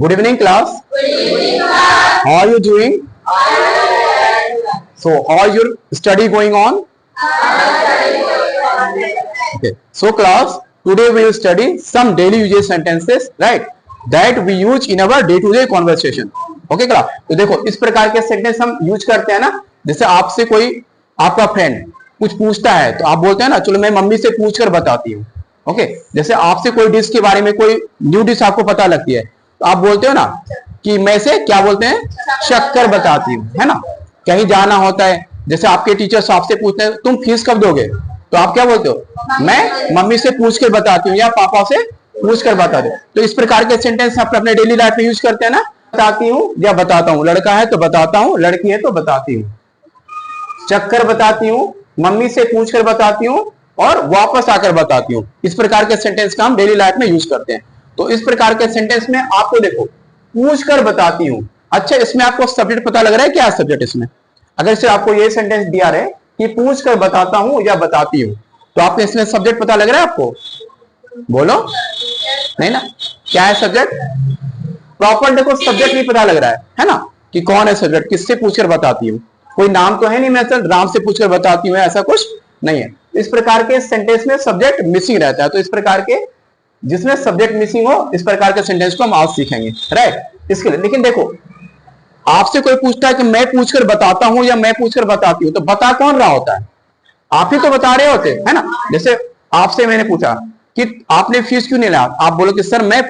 Good evening, class. Good evening, class. How are you doing? So, how is your study going on? Okay. So, class, today we will study some daily usage sentences, right? That we use in our day-to-day conversation. Okay, class. तो देखो इस प्रकार के sentence हम use करते हैं ना, जैसे आपसे कोई आपका फ्रेंड कुछ पूछता है तो आप बोलते हैं ना, चलो मैं मम्मी से पूछ कर बताती हूँ. ओके, जैसे आपसे कोई डिश के बारे में कोई न्यू डिश आपको पता लगती है तो आप बोलते हो ना कि मैं से क्या बोलते हैं, शक्कर बताती हूँ, है ना. कहीं जाना होता है, जैसे आपके टीचर्स आपसे पूछते हैं तुम फीस कब दोगे, तो आप क्या बोलते हो, मैं मम्मी से पूछ कर बताती हूँ या पापा से पूछ कर बताती हूँ. तो इस प्रकार के सेंटेंस आप अपने डेली लाइफ में यूज करते हैं ना. बताती हूँ या बताता हूँ, लड़का है तो बताता हूँ, लड़की है तो बताती हूँ, चक्कर बताती हूँ, मम्मी से पूछ कर बताती हूँ और वापस आकर बताती हूँ. इस प्रकार के सेंटेंस का हम डेली लाइफ में यूज करते हैं. तो इस प्रकार के सेंटेंस में आपको देखो पूछ कर बताती हूँ. अच्छा, इसमें आपको सब्जेक्ट पता लग रहा है, क्या है सब्जेक्ट इसमें. अगर से आपको ये सेंटेंस दिया रहे कि पूछ कर बताता हूँ या बताती हूँ, तो आपने इसमें सब्जेक्ट पता लग रहा है आपको, बोलो नहीं ना. क्या है सब्जेक्ट, प्रॉपर देखो सब्जेक्ट नहीं पता लग रहा है ना, कि कौन है सब्जेक्ट, किससे पूछकर बताती हूँ. कोई नाम तो है नहीं, मैं सर राम से पूछकर बताती हूँ, ऐसा कुछ नहीं है. इस प्रकार के सेंटेंस में सब्जेक्ट मिसिंग रहता है. तो इस प्रकार के जिसमें सब्जेक्ट मिसिंग हो, इस प्रकार के सेंटेंस को हम आज सीखेंगे, राइट. इसके लिए लेकिन देखो आपसे कोई पूछता है कि मैं पूछकर बताता हूं या मैं पूछकर बताती हूं, तो बता कौन रहा होता है, आप ही तो बता रहे होते है ना. जैसे आपसे मैंने पूछा कि आपने फीस क्यों नहीं लाया, आप बोलो कि सर मैं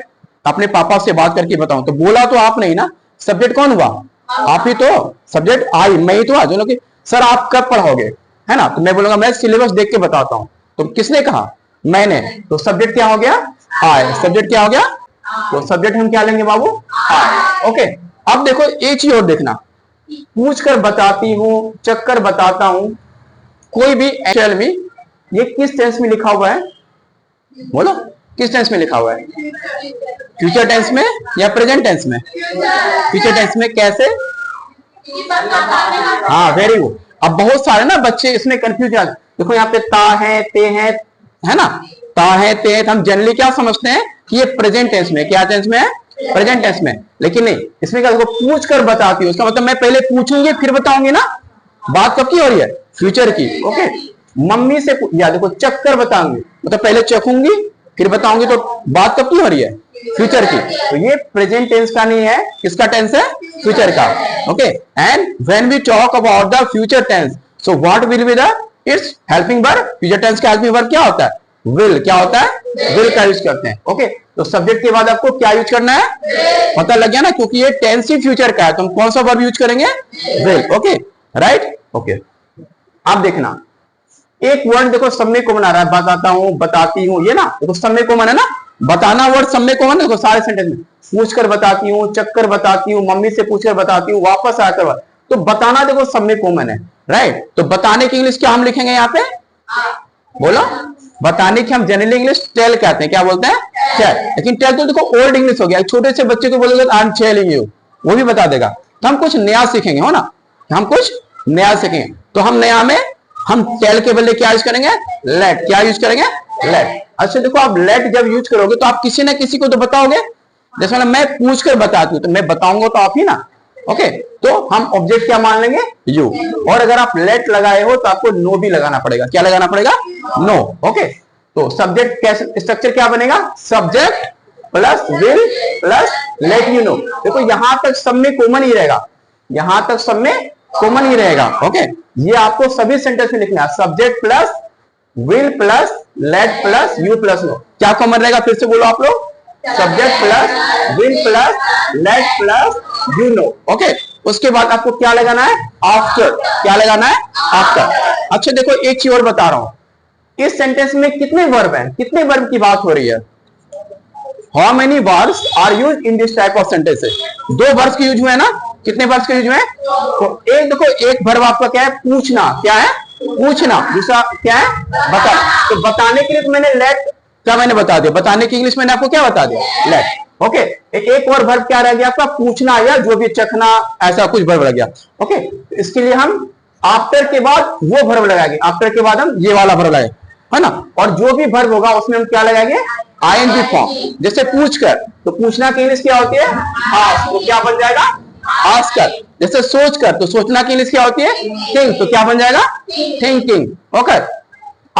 अपने पापा से बात करके बताऊं, तो बोला तो आप नहीं ना, सब्जेक्ट कौन हुआ, आप ही तो. सब्जेक्ट आई, मैं ही तो. आज कि सर आप कब पढ़ोगे, है ना, तो मैं बोलूंगा मैं सिलेबस देख के बताता हूं. तो किसने कहा, मैंने. तो सब्जेक्ट क्या हो गया, आई. सब्जेक्ट क्या हो गया, तो सब्जेक्ट हम क्या लेंगे बाबू, आई. ओके. अब देखो एक चीज और देखना, पूछ कर बताती हूं, चक्कर बताता हूं, कोई भी एक्चुअल में ये किस टेंस में लिखा हुआ है, बोलो किस टेंस में लिखा हुआ है, फ्यूचर टेंस में या प्रेजेंट टेंस में. फ्यूचर टेंस में कैसे, हाँ वेरी गुड. अब बहुत सारे ना बच्चे इसमें कंफ्यूज है. देखो यहाँ पे ता है, ते है ना, ता है ते है, हम जनरली क्या समझते हैं कि ये प्रेजेंट टेंस में, क्या टेंस में है, प्रेजेंट टेंस में. लेकिन नहीं, इसमें क्या, देखो पूछ कर बताती हूँ, उसका मतलब मैं पहले पूछूंगी फिर बताऊंगी ना. बात कब की हो रही है, फ्यूचर की. ओके. मम्मी से या देखो चक्कर बताऊंगी, मतलब पहले चखूंगी फिर बताऊंगी, तो बात कब की हो रही है, फ्यूचर की. तो ये प्रेजेंट टेंस का नहीं है, किसका टेंस है, फ्यूचर का. Okay. And when we talk about the future tense, so what will be the its helping verb. Future tense का हेल्पिंग वर्ब क्या होता है, विल. क्या होता है, विल का यूज करते हैं. ओके. तो सब्जेक्ट के बाद आपको क्या यूज करना है, पता लग गया ना, क्योंकि ये टेंस ही फ्यूचर का है, तो हम कौन सा वर्ब यूज करेंगे, विल. Okay, right. ओके. अब देखना एक वर्ड देखो सब में कॉमन आ रहा है, बताता हूं, बताती हूं, ये ना देखो सब में कॉमन है ना. बताना वर्ड सब में कॉमन है, देखो सारे सेंटेंस में. पूछ कर बताती हूँ, चक्कर बताती हूँ, मम्मी से पूछकर बताती हूँ, वापस आकर. तो बताना देखो सब में कॉमन है, राइट. तो बताने की इंग्लिश क्या हम लिखेंगे यहाँ पे, बोलो. बताने की हम जनरली इंग्लिश टेल कहते हैं, क्या बोलते हैं, टेल. लेकिन टेल तो देखो ओल्ड इंग्लिश हो गया. छोटे से बच्चे को बोलोगे आई एम टेलिंग यू, वो भी बता देगा. तो हम कुछ नया सीखेंगे, हो ना, हम कुछ नया सीखेंगे. तो हम नया में हम टेल के बदले क्या यूज करेंगे, लेट. क्या यूज करेंगे, लेट. अच्छा देखो आप लेट जब यूज करोगे तो आप किसी ना किसी को तो बताओगे. जैसे मैं पूछ कर बताती हूँ तो मैं बताऊंगा तो आप ही ना. ओके. तो हम ऑब्जेक्ट क्या मान लेंगे, यू. और अगर आप लेट लगाए हो तो आपको नो भी लगाना पड़ेगा. क्या लगाना पड़ेगा, नो. ओके. तो सब्जेक्ट कैसे, स्ट्रक्चर क्या बनेगा, subject plus will plus let you know. देखो यहां तक सब में कॉमन ही रहेगा, यहां तक सब में कॉमन ही रहेगा. ओके. ये आपको सभी सेंटेंस में लिखना है, subject plus will plus let plus you plus know. क्या कॉमन रहेगा, फिर से बोलो आप लोग, subject plus will plus let plus you know. Okay. उसके बाद आपको क्या लगाना है, आफ्टर. क्या लगाना है, आफ्टर. अच्छा देखो एक चीज और बता रहा हूं, इस सेंटेंस में कितने वर्ब हैं, कितने वर्ब की बात हो रही है, how many verbs are used in this type of sentences. दो वर्ब्स के यूज हुए ना, कितने वर्ब्स के यूज हुए, तो एक देखो एक वर्ब आपका क्या है, पूछना. क्या है, पूछना. दूसरा क्या है, बताना. तो बताने के लिए तो मैंने लेट, क्या मैंने बता दिया, बताने की इंग्लिश मैंने आपको क्या बता दिया, लेट. ओके. एक और वर्ब क्या रह गया आपका, पूछना या जो भी चखना, ऐसा कुछ वर्ब रह गया. ओके. इसके लिए हम आफ्टर के बाद वो वर्ब लगाएंगे, आफ्टर के बाद हम ये वाला वर्ब लगाएंगे. है ना। और जो भी वर्ब होगा उसमें हम क्या लगाएंगे, आईएनजी फॉर्म। जैसे पूछ कर, तो पूछना की इंग्लिश क्या होती है, आस्क, तो क्या बन जाएगा, आस्क कर। जैसे सोच कर, तो सोचना की इंग्लिश क्या होती है, थिंक, तो क्या बन जाएगा, थिंकिंग। ओके,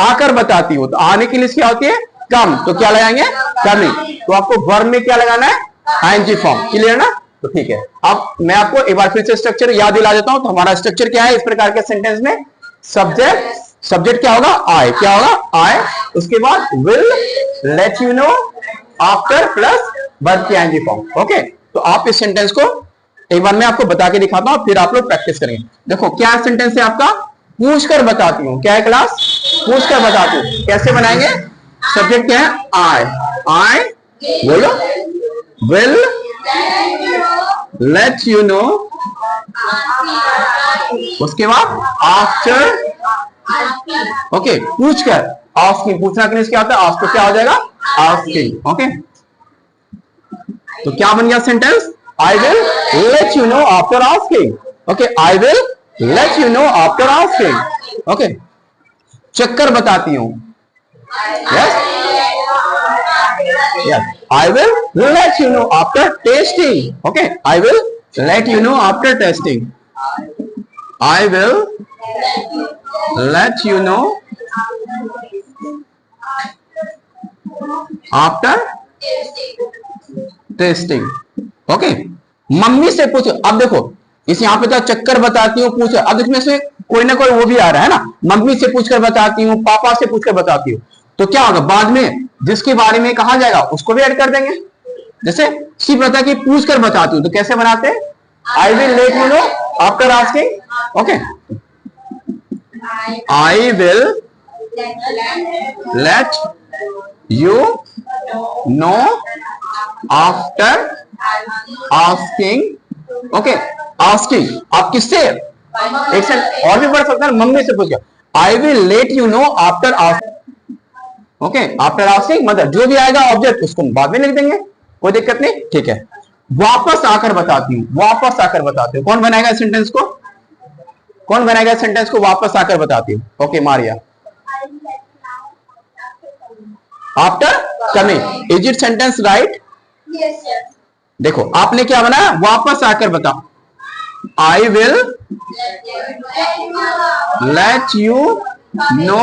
आकर बताती हूँ, तो आने की इंग्लिश क्या होती है, कम, तो क्या लगाएंगे, कमिंग। तो आपको वर्ब में क्या लगाना है, आईएनजी फॉर्म। क्लियर ना। तो ठीक है, अब मैं आपको एक बार फिर से स्ट्रक्चर याद दिला देता हूं। तो हमारा स्ट्रक्चर क्या है इस प्रकार के सेंटेंस में, सब्जेक्ट क्या होगा, आई, क्या होगा, आई। उसके बाद will, let you know, after plus verb की आईएनजी फॉर्म। ओके, तो आप इस सेंटेंस को एक बार मैं आपको बता के दिखाता हूं, फिर आप लोग प्रैक्टिस करेंगे। देखो क्या सेंटेंस है आपका, पूछ कर बताती हूँ। क्या है क्लास, पूछ कर बताती हूँ। कैसे बनाएंगे, सब्जेक्ट क्या है, आई बोलो, विल लेट यू नो, उसके बाद आफ्टर, ओके, पूछ कर, आस्किंग, पूछना के लिए क्या होता है, आस्क, तो क्या हो जाएगा, आस्किंग। ओके, तो क्या बन गया sentence, I will let you know after asking. Okay, I will let you know after asking. Okay, चक्कर बताती हूँ, yes yes, I will let you know after testing. Okay, I will let you know after testing, I will let you know after testing। Okay, mummy से पूछो। अब देखो इस यहाँ पे तो चक्कर बताती हूँ, पूछो। अब इसमें से कोई ना कोई वो भी आ रहा है ना, मम्मी से पूछकर बताती हूँ, पापा से पूछकर बताती हूँ, तो क्या होगा, बाद में जिसके बारे में कहा जाएगा उसको भी ऐड कर देंगे। जैसे सिर्फ बता कि पूछ कर बताती हूँ, तो कैसे बनाते हैं, I will let you know after asking. Okay, I will let you know after asking। Okay, asking आप किससे, एक से और भी बढ़ सकता है, मम्मी से पूछ कर। I will let you know after asking. Okay, after asking मतलब जो भी आएगा ऑब्जेक्ट उसको बाद में लिख देंगे, कोई दिक्कत नहीं। ठीक है, वापस आकर बताती हूँ, वापस आकर बताती हूँ। कौन बनाएगा सेंटेंस को, कौन बनाएगा सेंटेंस को, वापस आकर बताती हूँ। Okay Maria, after coming, is it sentence right, देखो आपने क्या बनाया, वापस आकर बताओ, I will let you know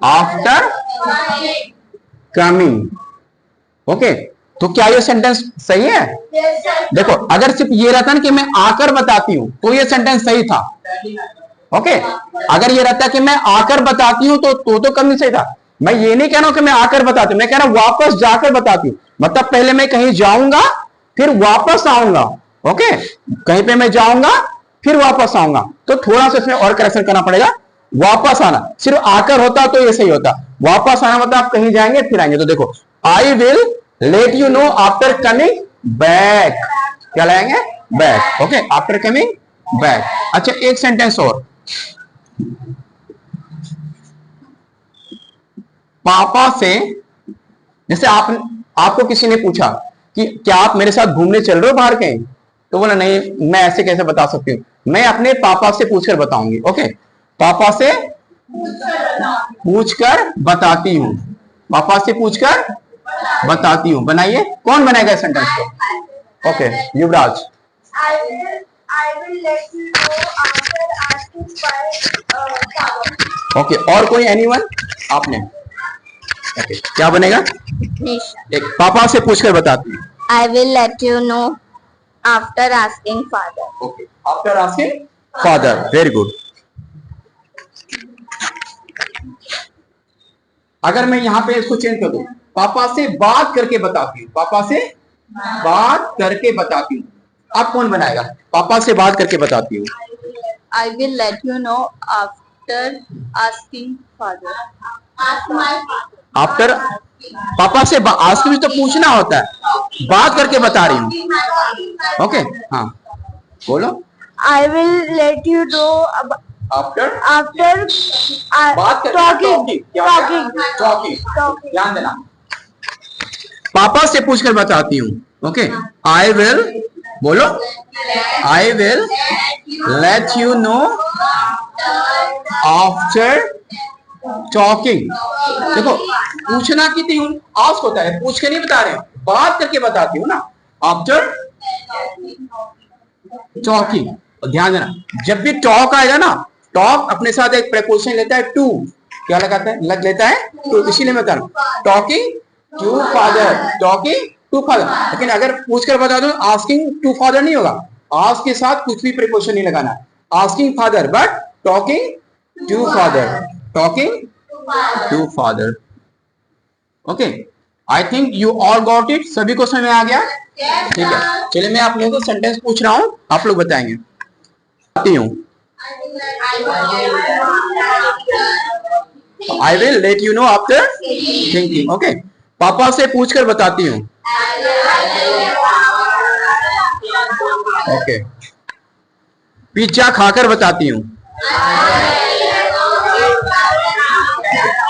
after coming. Okay, तो क्या ये सेंटेंस सही है, देखो अगर सिर्फ ये रहता ना कि मैं आकर बताती हूं, तो ये सेंटेंस सही था। ओके, अगर ये रहता कि मैं आकर बताती हूं तो कम नहीं सही था। मैं ये नहीं कह रहा हूं कि मैं आकर बताती हूं, मैं कह रहा हूं वापस जाकर बताती हूं। मतलब पहले मैं कहीं जाऊंगा फिर वापस आऊंगा। ओके, कहीं पे मैं जाऊंगा फिर वापस आऊंगा, तो थोड़ा सा इसमें और करेक्शन करना पड़ेगा। वापस आना, सिर्फ आकर होता तो ये सही होता, वापस आना मतलब आप कहीं जाएंगे फिर आएंगे। तो देखो I will let you know after coming back, क्या लाएंगे, back. Okay, after coming back. अच्छा एक सेंटेंस और, पापा से, जैसे आपको किसी ने पूछा कि क्या आप मेरे साथ घूमने चल रहे हो बाहर कहीं, तो बोला नहीं, मैं ऐसे कैसे बता सकती हूँ, मैं अपने पापा से पूछकर बताऊंगी। ओके, पापा से पूछकर बताती हूँ, पापा से पूछकर बताती हूँ। बनाइए, कौन बनाएगा सेंटेंस को। ओके, युवराज, ओके, और कोई एनीवन, आपने, ओके, क्या बनेगा, एक पापा से पूछकर बताती हूँ, I will let you know after asking father. Okay, after asking father, very good. अगर मैं यहां पे इसको चेंज कर दूं, पापा से बात करके बताती हूँ, पापा से बात करके बताती हूँ, अब कौन बनाएगा, पापा से बात करके बताती हूँ, I will let you know after asking father. After, पापा से आस्किंग तो पूछना होता है, बात करके बता रही हूँ। ओके, हाँ बोलो, I will let you know after बात टॉकिंग, ध्यान देना, पापा से पूछकर बताती हूँ। ओके, आई विल, बोलो, I will let you know after talking. देखो पूछना कितनी हूं आस्क होता है, पूछ के नहीं बता रहे हैं, बात करके बताती हूँ ना। आफ्टर टॉकिंग, ध्यान देना जब भी टॉक आएगा ना, टॉक अपने साथ एक प्रीपोजिशन लेता है टू। क्या लगाता है? लग लेता है टू, इसीलिए मैं बता रहा हूं talking to father, talking to father. लेकिन अगर पूछ कर बता दो आस्किंग टू फादर नहीं होगा, आस्क के साथ कुछ भी प्रीपोजिशन नहीं लगाना, asking father but talking to father, talking to father. Okay, I think you all got it. सभी को समझ में आ गया? ठीक है, चलिए मैं आप लोगों को सेंटेंस पूछ रहा हूं, आप लोग बताएंगे। आती हूँ, I will let you know after thinking. Okay, पापा से पूछकर बताती हूँ। ओके, पिज्जा खाकर बताती हूँ।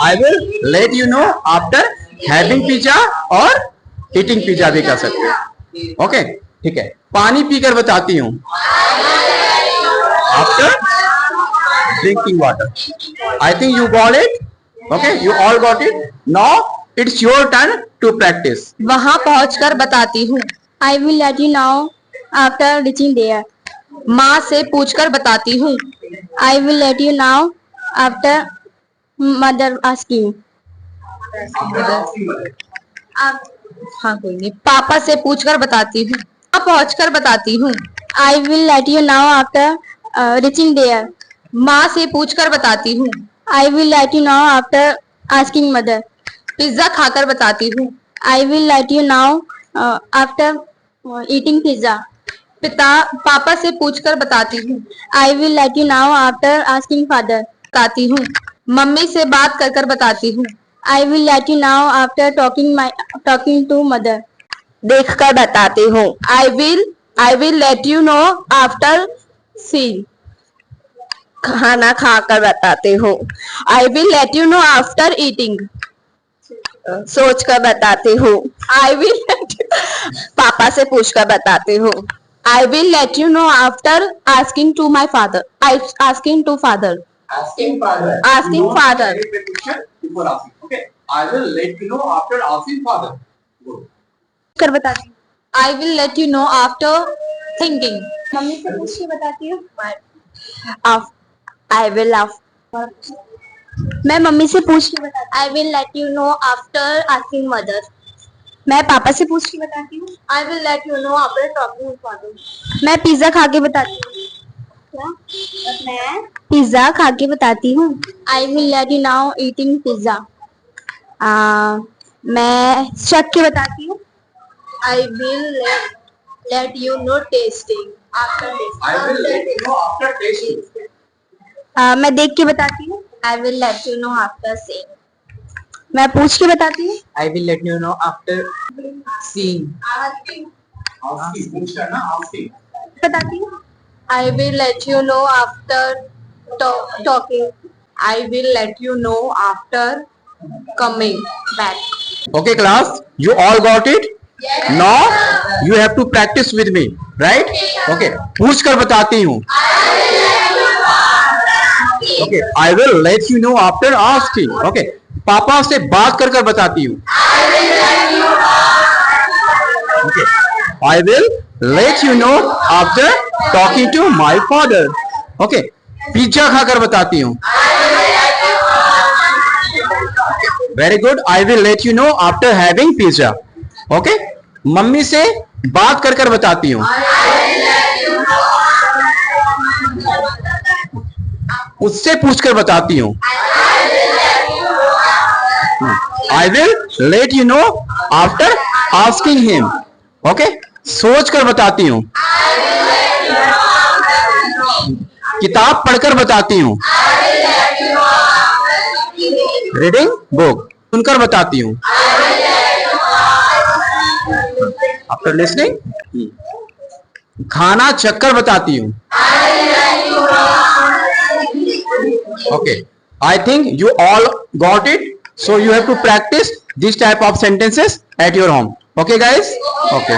I will let you know after having pizza, और ईटिंग पिज्जा भी कर सकते हैं। ओके, ठीक है, पानी पीकर बताती हूँ। After drinking water. I think you got it. Okay, you all got it. Now it's your turn to practise. वहां पहुंचकर बताती हूँ। I will let you know after reaching there. माँ से पूछकर बताती हूँ। I will let you know after mother asking. हाँ कोई नहीं, पापा से पूछकर बताती हूँ। वहाँ पहुँचकर बताती हूँ। I will let you know after reaching there. माँ से पूछकर बताती हूँ। I will let you know after asking mother. Pizza खाकर बताती हूँ। I will let you know after eating pizza. पापा से पूछकर बताती हूँ। I will let you know after asking father. बताती हूँ। मम्मी से बात कर कर बताती हूँ। I will let you know after talking to mother. देख कर बताती हूँ। I will let you know after seeing. खाना खाकर बताती हूँ। I will let you know after eating. सोच कर बताती हूँ। I will पापा से पूछ कर बताती हूँ। I will let you know after asking to my father. Asking to father. Asking father. Asking Not father. any preposition before asking. Okay, I will let you know after asking father. Good. कर बताती हूँ। I will let you know after thinking. Mummy से पूछ के बताती हूँ। I will मैं mummy से पूछ के बताती हूँ। I will let you know after asking mother. मैं पापा से पूछ के बताती हूँ। I will let you know after talking to father. मैं पिज्जा खा के बताती हूँ। क्या? मैं पिज्जा खा के बताती हूँ। I will let you know eating pizza. मैं चख के बताती हूँ। I will let you know tasting after tasting. I will let you know after tasting. मैं देख के बताती हूँ। I will let you know after seeing. मैं पूछ के बताती हूँ। I will let you know after seeing. Asking. पूछ करना asking. बताती हूँ। I will let you know after talking. I will let you know after coming back. Okay, class, you all got it? Yes. Now you have to practice with me, right? Okay, पूछ कर बताती हूँ। Okay, I will let you know after asking. Okay, पापा से बात कर कर बताती हूँ। Okay, I will let you know after talking to my father. Okay, pizza खाकर बताती हूँ। Very good. I will let you know after having pizza. Okay, mummy से बात कर कर बताती हूँ। उससे पूछकर बताती हूँ। I will let you know after asking him. Okay, सोच कर बताती हूँ। किताब पढ़कर बताती हूँ। Reading book. सुनकर बताती हूँ। After listening. खाना चखकर बताती हूँ। Okay, I think you all got it. So you have to practice this type of sentences at your home. Okay, guys? Okay.